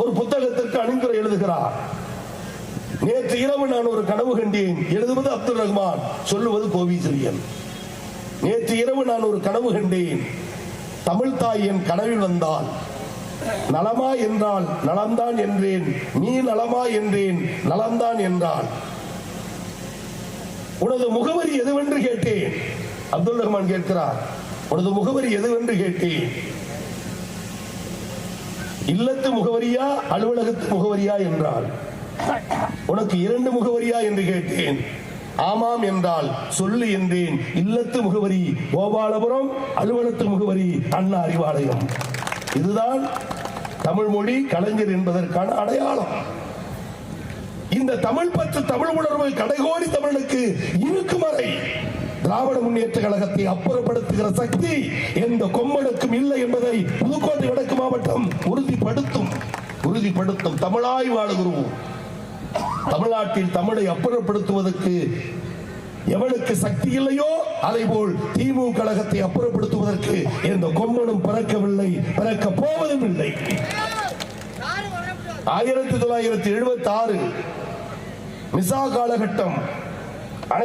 ஒரு புத்தகத்திற்கு அணிந்துரை எழுதுகிறார். நேற்று இரவு நான் ஒரு கனவு கண்டேன். எழுதுவது அப்துல் ரஹ்மான், சொல்லுவது கோவிசெழியன். நேற்று இரவு நான் ஒரு கனவு கண்டேன். தமிழ் தாய் என் கனவில் வந்தால் நலமா என்றால் நலம்தான் என்றேன், நீ நலமா என்றேன், நலம்தான் என்றால். உனது முகவரி எதுவென்று கேட்டேன். அப்துல் ரஹ்மான் கேட்கிறார், உனது முகவரி எதுவென்று கேட்டேன். இல்லத்து முகவரியா அலுவலகத்து முகவரியா என்றால். உனக்கு 2 முகவரியா என்று கேட்டேன். ஆமாம் என்றால் சொல்லு என்றேன். இல்லத்து முகவரி கோபாலபுரம், அலுவலகத்து முகவரி அண்ணா அறிவாலயம். இதுதான் தமிழ் மொழி கலைஞர் என்பதற்கான அடையாளம். இந்த தமிழ் பற்று, தமிழ் உணர்வு கடைகோடி தமிழுக்கு இருக்கும் வரை திராவிட முன்னேற்ற கழகத்தை அப்புறப்படுத்துகிற சக்தி எந்த கொம்மனுக்கும் இல்லை என்பதை புதுக்கோட்டை வடக்கு மாவட்டம் உறுதிப்படுத்தும். தமிழாய் வாழுகிறோம். தமிழ்நாட்டில் தமிழை அப்புறப்படுத்துவதற்கு எவனுக்கு சக்தி இல்லையோ அதை போல் திமுக கழகத்தை அப்புறப்படுத்துவதற்கு எந்த கொம்பனும் பிறக்கவில்லை, பிறக்க போவதும் இல்லை. 1976 மிசா காலகட்டம்